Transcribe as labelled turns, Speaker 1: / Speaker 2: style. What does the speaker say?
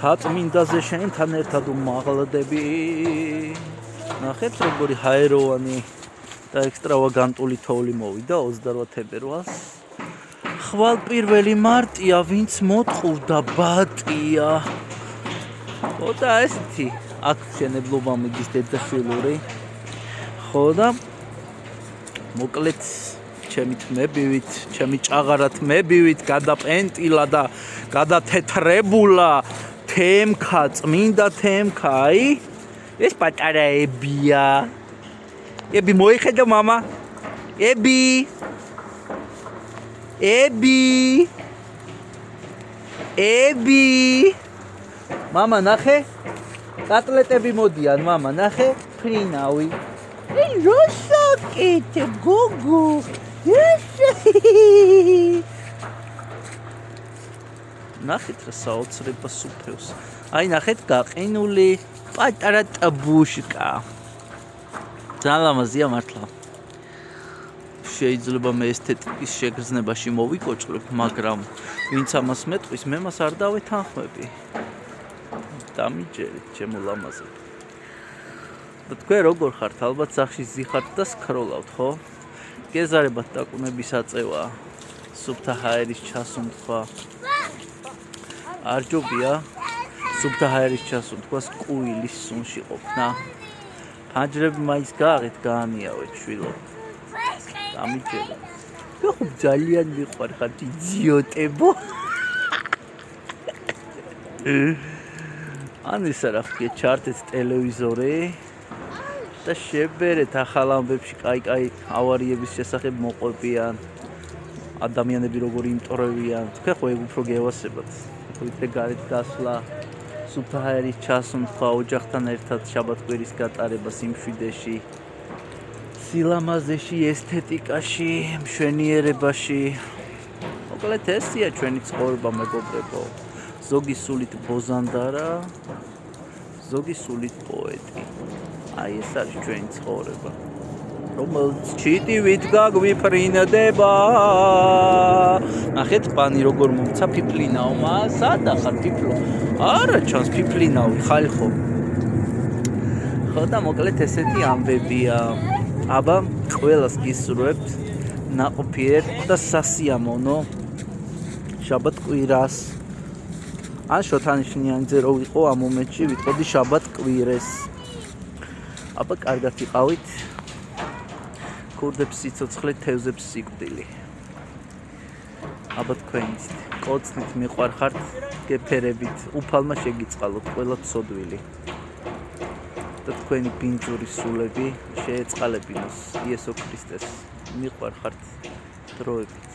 Speaker 1: თაწმინდაზე შენთან ერთად უმაღლდები. ნახეთ როგორი ჰაეროვანი და ექსტრავაგანტული თოვლი მოვიდა 28 თებერვალს. ხვალ 1 მარტია, ვინც მოტყურდა ბატია. ხო და ესეთი აქ შენებლობა მიდის დედაშვილური. ხო და მოკლედ ჩემი თმებივით, ჩემი ჭაღარად თმებივით გადაპენტილა და გადათეთრებულა თემქა, წმინდა თემქა, აი ეს პატარა ებია. ები მოიხედა მამა? ები მამა ნახე? კატლეტები მოდიან, მამა ნახე? ფრინავი. ეი როსაკეთე გოგო. ნახეთ რა საოცრება სუფევს. აი ნახეთ გაყინული პატარა ტაბუშკა. ძალიან ლამაზია მართლა. შეიძლება მე ესთეტიკის შეგრძნებაში მოვიკოჭრებ, მაგრამ ვინც ამას მეტყვის, მე მას არ დავეთანხმები. დამიჯერეთ ჩემო ლამაზე. და თქვენ როგორ ხართ? ალბათ სახში ზიხართ და სკროლავთ, ხო? გეზარებათ დაკუნების აწევა, სუფთა ჰაერის ჩასუნთქვა. არ ჯობია სუფთა ჰაერის ჩასუნთქვას კუილის სუნში ყოფნა. ფანჯრები მაინც გააღეთ, გაანიავეთ შვილო. დამიჯერეთ. ხო ძალიან მიყვარხართ იდიოტებო. ან ის რა ხია ჩართეთ ტელევიზორი და შებერეთ ახალ ამბებში კაი ავარიების შესახებ მოყვებიან. ადამიანები როგორი იმტორებიან. თქვენ ხო ეგ უფრო გევასებათ. თვითე გარეთ გასვლა, სუფთა ჰაერის ჩასუნთქვა, ოჯახთან ერთად შაბათ-კვირის გატარება სიმშვიდეში, სილამაზეში, ესთეტიკაში, მშვენიერებაში. მოკლედ ესია ჩვენი ცხოვრება, მეგობრებო. ზოგი სულით ბოზანდარა, ზოგი სულით პოეტი. აი ეს არის ჩვენი ცხოვრება. რომელიც ჩიტივით გაგვიფრინდება. ნახეთ პანი როგორ მომცა ფიფლინაო, სადა ხარ ფიფლო? არა ჩანს ფიფლინაო, ხალხო. ხო და მოკლედ ესეთი ამბებია. აბა ყველას გისურვებთ ნაყოფიერ და სასიამოვნო შაბათ-კვირას. ან შოთანიშნიანიძე რო ვიყო ამ მომენტში ვიტყოდი შაბათ-კვირეს. აბა კარგად იყავით. კურდებს სიცოცხლე, თევზებს სიკვდილი. აბა თქვენიც კოცნით მიყვარხართ, გეფერებით, უფალმა შეგიწყალოთ ყველა ცოდვილი. და თქვენი ბინძური სულები შეეწყალებინოს იესო ქრისტეს. მიყვარხართ დროებით.